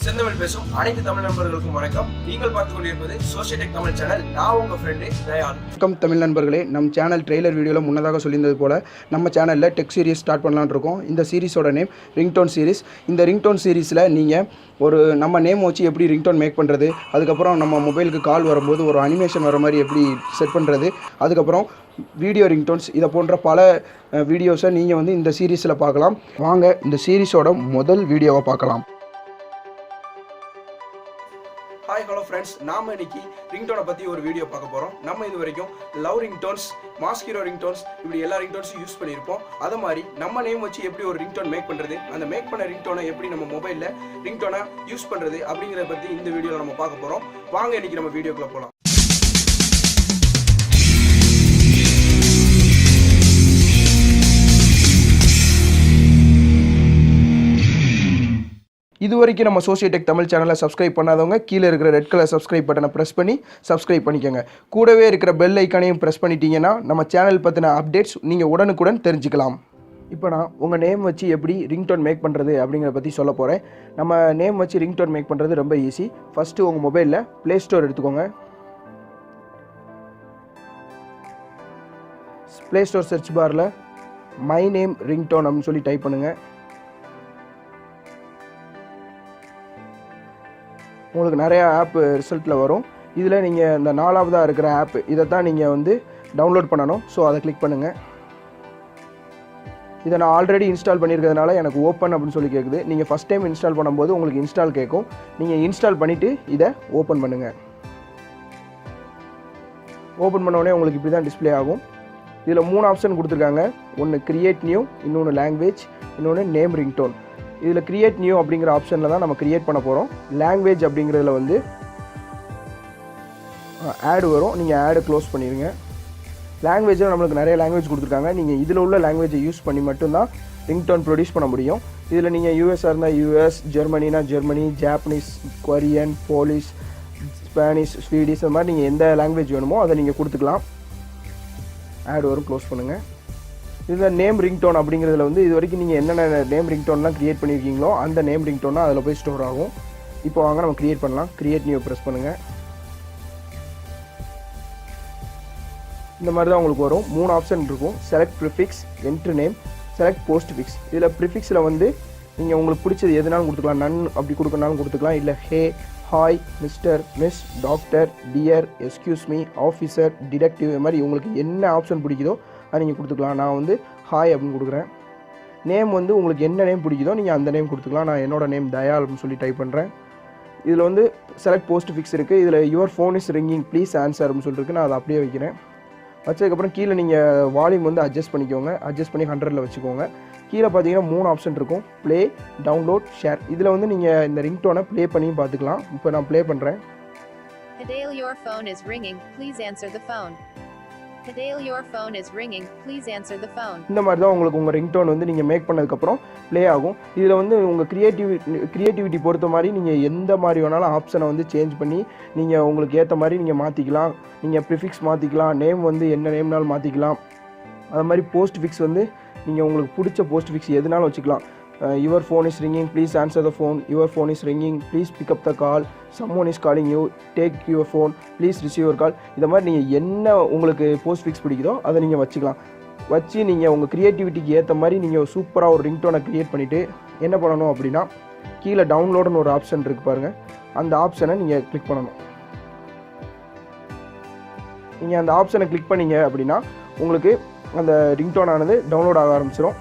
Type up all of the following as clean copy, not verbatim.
செந்தமிழ் பேசும் அனைத்து தமிழ் நண்பர்களுக்கும் வணக்கம். நீங்கள் பார்த்துக் கொண்டிருப்பது SOCIO தமிழ் சேனல். நான் உங்க ஃப்ரெண்டு தயால். வணக்கம் தமிழ் நண்பர்களே. நம்ம சேனல் ட்ரெய்லர் வீடியோவில் முன்னதாக சொல்லியிருந்தது போல் நம்ம சேனலில் டெக் சீரிஸ் ஸ்டார்ட் பண்ணலான்னு இருக்கோம். இந்த சீரிஸோட நேம் ரிங்டோன் சீரிஸ். இந்த ரிங்டோன் சீரிஸில் நீங்கள் நம்ம நேம் வச்சு எப்படி ரிங்டோன் மேக் பண்ணுறது, அதுக்கப்புறம் நம்ம மொபைலுக்கு கால் வரும்போது ஒரு அனிமேஷன் வர மாதிரி எப்படி செட் பண்ணுறது, அதுக்கப்புறம் வீடியோ ரிங்டோன்ஸ், இதை போன்ற பல வீடியோஸை நீங்கள் இந்த சீரீஸில் பார்க்கலாம். வாங்க இந்த சீரிஸோட முதல் வீடியோவை பார்க்கலாம். ஹாய் ஹலோ ஃப்ரெண்ட்ஸ், நாம இன்னைக்கு ரிங்டோனை பற்றி ஒரு வீடியோ பார்க்க போகிறோம். நம்ம இது வரைக்கும் லவ் ரிங்டோன்ஸ், மாஸ்கிரோ ரிங்டோன்ஸ், இப்படி எல்லா ரிங்டோன்ஸும் யூஸ் பண்ணியிருப்போம். அதை மாதிரி நம்ம நேம் வச்சு எப்படி ஒரு ரிங்டோன் மேக் பண்ணுறது, அந்த மேக் பண்ண ரிங்டோனை எப்படி நம்ம மொபைலில் ரிங்டோனை யூஸ் பண்ணுறது அப்படிங்கிறத பற்றி இந்த வீடியோவில் நம்ம பார்க்க போகிறோம். வாங்க இன்னைக்கு நம்ம வீடியோக்குள்ளே போகலாம். இது வரைக்கும் நம்ம SOCIO தமிழ் சேனலை சப்ஸ்கிரைப் பண்ணாதவங்க கீழே இருக்கிற ரெட் கலர் சப்ஸ்கிரைப் பட்டனை ப்ரெஸ் பண்ணி சப்ஸ்கிரைப் பண்ணிக்கோங்க. கூடவே இருக்கிற பெல் ஐக்கானையும் ப்ரெஸ் பண்ணிட்டீங்கன்னா நம்ம சேனல் பற்றின அப்டேட்ஸ் நீங்கள் உடனுக்குடன் தெரிஞ்சுக்கலாம். இப்போ நான் உங்கள் நேம் வச்சு எப்படி ரிங்டோன் மேக் பண்ணுறது அப்படிங்கிறத பற்றி சொல்ல போகிறேன். நம்ம நேம் வச்சு ரிங்டோன் மேக் பண்ணுறது ரொம்ப ஈஸி. ஃபஸ்ட்டு உங்கள் மொபைலில் ப்ளே ஸ்டோர் எடுத்துக்கோங்க. ப்ளே ஸ்டோர் சர்ச் பாரில் மை நேம் ரிங்டோன் அப்படின்னு சொல்லி டைப் பண்ணுங்கள். உங்களுக்கு நிறையா ஆப் ரிசல்ட்டில் வரும். இதில் நீங்கள் இந்த 4ஆவதாக இருக்கிற ஆப் இதை தான் நீங்கள் டவுன்லோட் பண்ணணும். ஸோ அதை கிளிக் பண்ணுங்கள். இதை நான் ஆல்ரெடி இன்ஸ்டால் பண்ணியிருக்கிறதுனால எனக்கு ஓப்பன் அப்படின்னு சொல்லி கேட்குது. நீங்கள் ஃபஸ்ட் டைம் இன்ஸ்டால் பண்ணும்போது உங்களுக்கு இன்ஸ்டால் கேட்கும். நீங்கள் இன்ஸ்டால் பண்ணிவிட்டு இதை ஓப்பன் பண்ணுங்கள். ஓப்பன் பண்ணோடனே உங்களுக்கு இப்படி தான் டிஸ்பிளே ஆகும். இதில் 3 ஆப்ஷன் கொடுத்துருக்காங்க. ஒன்று கிரியேட் நியூ, இன்னொன்று லாங்குவேஜ், இன்னொன்று நேம் ரிங்டோன். இதில் கிரியேட் நியூ அப்படிங்கிற ஆப்ஷனில் தான் நம்ம கிரியேட் பண்ண போகிறோம். லாங்குவேஜ் அப்படிங்கிறதுல ஆடு வரும். நீங்கள் ஆடு க்ளோஸ் பண்ணிடுங்க. லாங்குவேஜில் நம்மளுக்கு நிறைய லாங்குவேஜ் கொடுத்துருக்காங்க. நீங்கள் இதில் உள்ள லாங்குவேஜை யூஸ் பண்ணி மட்டும்தான் ரிங்டோன் ப்ரொடியூஸ் பண்ண முடியும். இதில் நீங்கள் யூஎஸ்ஆ இருந்தால் யூஎஸ், ஜெர்மனினா Germany, Japanese, Korean, Polish, Spanish, Swedish, அந்த மாதிரி நீங்கள் எந்த லாங்குவேஜ் வேணுமோ அதை நீங்கள் கொடுத்துக்கலாம். ஆடு வரும், க்ளோஸ் பண்ணுங்கள். இதில் நேம் ரிங்டோன் அப்படிங்கிறதுல இது வரைக்கும் நீங்கள் என்னென்ன நேம் ரிங்டோன்லாம் க்ரியேட் பண்ணியிருக்கீங்களோ அந்த நேம் ரிங்டோன்னா அதில் போய் ஸ்டோர் ஆகும். இப்போ வாங்க நம்ம க்ரியேட் பண்ணலாம். க்ரியேட் நியூ ப்ரெஸ் பண்ணுங்கள். இந்த மாதிரி தான் உங்களுக்கு வரும். 3 ஆப்ஷன் இருக்கும். Select prefix, enter name, select postfix. இதில் ப்ரிஃபிக்ஸில் நீங்கள் உங்களுக்கு பிடிச்சது எதுனாலும் கொடுத்துக்கலாம். நன் அப்படி கொடுக்கனாலும் கொடுத்துக்கலாம். இல்லை hey, hi, mister, miss, doctor, dear, excuse me, officer, detective, இது மாதிரி உங்களுக்கு என்ன ஆப்ஷன் பிடிக்குதோ அதை நீங்கள் கொடுத்துக்கலாம். நான் ஹாய் அப்படின்னு கொடுக்குறேன். நேம் உங்களுக்கு என்ன நேம் பிடிக்குதோ நீங்கள் அந்த நேம் கொடுத்துக்கலாம். நான் என்னோடய நேம் தயால் அப்படின்னு சொல்லி டைப் பண்ணுறேன். இதில் செலக்ட் போஸ்ட் ஃபிக்ஸ் இருக்குது. இதில் your phone is ringing please answer அப்படின்னு சொல்லிட்டு நான் அதை அப்படியே வைக்கிறேன். வச்சதுக்கப்புறம் கீழே நீங்கள் வால்யூம் அட்ஜஸ்ட் பண்ணிக்கோங்க. அட்ஜஸ்ட் பண்ணி 100ல் வச்சுக்கோங்க. கீழே பார்த்தீங்கன்னா 3 ஆப்ஷன் இருக்கும். Play, download, share. இதில் நீங்கள் இந்த ரிங்டோனை ப்ளே பண்ணி பார்த்துக்கலாம். இப்போ நான் ப்ளே பண்ணுறேன். Adele, your phone is ringing. Please answer the phone. Adele, your phone is ringing. Please answer the phone. இந்த மாதிரி தான் உங்களுக்கு உங்கள் ரிங்டோன் நீங்கள் மேக் பண்ணதுக்கப்புறம் ப்ளே ஆகும். இதில் உங்கள் கிரியேட்டிவிட்டி பொறுத்த மாதிரி நீங்கள் எந்த மாதிரி வேணாலும் ஆப்ஷனை சேஞ்ச் பண்ணி நீங்கள் உங்களுக்கு ஏற்ற மாதிரி நீங்கள் மாற்றிக்கலாம். நீங்கள் ப்ரிஃபிக்ஸ் மாற்றிக்கலாம். நேம் என்ன நேம்னாலும் மாற்றிக்கலாம். அது மாதிரி போஸ்ட் ஃபிக்ஸ் நீங்கள் உங்களுக்கு பிடிச்ச போஸ்ட் ஃபிக்ஸ் எதுனாலும் வச்சுக்கலாம். Your phone is ringing, please answer the phone. Your phone is ringing, please pick up the call. சம்மோன் is calling you, take your phone, please receive your கால். இந்த மாதிரி நீங்கள் என்ன உங்களுக்கு போஸ்ட் ஃபிக்ஸ் பிடிக்குதோ அதை நீங்கள் வச்சுக்கலாம். வச்சு நீங்கள் உங்கள் க்ரியேட்டிவிட்டிக்கு ஏற்ற மாதிரி நீங்கள் சூப்பராக ஒரு ரிங்டோனை க்ரியேட் பண்ணிவிட்டு என்ன பண்ணணும் அப்படின்னா, கீழே டவுன்லோடுன்னு ஒரு ஆப்ஷன் இருக்குது பாருங்கள். அந்த ஆப்ஷனை நீங்கள் கிளிக் பண்ணணும். நீங்கள் அந்த ஆப்ஷனை கிளிக் பண்ணீங்க அப்படின்னா உங்களுக்கு அந்த ரிங்டோனானது டவுன்லோட் ஆக ஆரம்பிச்சிடும்.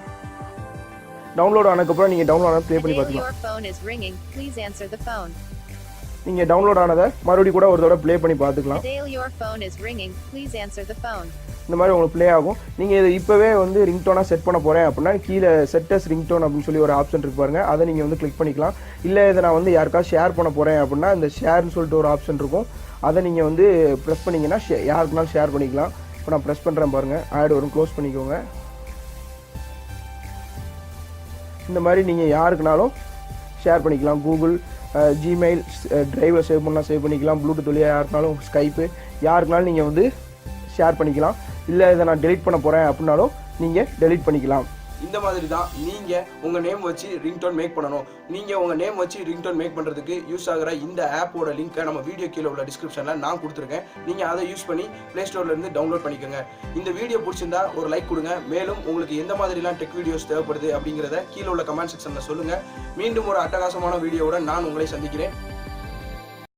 டவுன்லோட் ஆனதுக்கப்புறம் நீங்கள் டவுன்லோட் ஆனதை ப்ளே பண்ணி பார்த்துக்கலாம். நீங்கள் டவுன்லோட் ஆனதை மறுபடியும் கூட ஒரு தடவை ப்ளே பண்ணி பார்த்துக்கலாம். இந்த மாதிரி உங்களுக்கு ப்ளே ஆகும். நீங்கள் இதை இப்போவே ரிங்டோனாக செட் பண்ண போகிறேன் அப்படின்னா கீழே செட்டஸ் ரிங்டோன் அப்படின்னு சொல்லி ஒரு ஆப்ஷன் இருக்கு பாருங்கள். அதை நீங்கள் கிளிக் பண்ணிக்கலாம். இல்லை இதை நான் யாருக்காவது ஷேர் பண்ண போகிறேன் அப்படின்னா இந்த ஷேர்னு சொல்லிட்டு ஒரு ஆப்ஷன் இருக்கும். அதை நீங்கள் ப்ரெஸ் பண்ணிங்கன்னா யாருக்குனாலும் ஷேர் பண்ணிக்கலாம். இப்போ நான் ப்ரெஸ் பண்ணுறேன் பாருங்கள். ஆட் வரும், க்ளோஸ் பண்ணிக்கோங்க. இந்த மாதிரி நீங்கள் யாருக்குனாலும் ஷேர் பண்ணிக்கலாம். கூகுள், ஜிமெயில், டிரைவில் சேவ் பண்ணால் சேவ் பண்ணிக்கலாம். ப்ளூடூத் வழியாக யாருக்குனாலும், ஸ்கைப்பு, யாருக்குனாலும் நீங்கள் ஷேர் பண்ணிக்கலாம். இல்லை இதை நான் டெலிட் பண்ண போகிறேன் அப்படின்னாலும் நீங்கள் டெலிட் பண்ணிக்கலாம். இந்த மாதிரி தான் நீங்கள் உங்கள் நேம் வச்சு ரிங்டோன் மேக் பண்ணணும். நீங்கள் உங்கள் நேம் வச்சு ரிங்டோன் மேக் பண்ணுறதுக்கு யூஸ் ஆகிற இந்த ஆப்போட லிங்க்கை நம்ம வீடியோ கீழே உள்ள டிஸ்கிரிப்ஷனில் நான் கொடுத்துருக்கேன். நீங்கள் அதை யூஸ் பண்ணி ப்ளே ஸ்டோர்லேருந்து டவுன்லோட் பண்ணிக்கோங்க. இந்த வீடியோ பிடிச்சிருந்தா ஒரு லைக் கொடுங்க. மேலும் உங்களுக்கு எந்த மாதிரிலாம் டெக் வீடியோஸ் தேவைப்படுது அப்படிங்கிறத கீழே உள்ள கமெண்ட் செக்ஷனில் சொல்லுங்கள். மீண்டும் ஒரு அட்டகாசமான வீடியோவுடன் நான் உங்களை சந்திக்கிறேன்.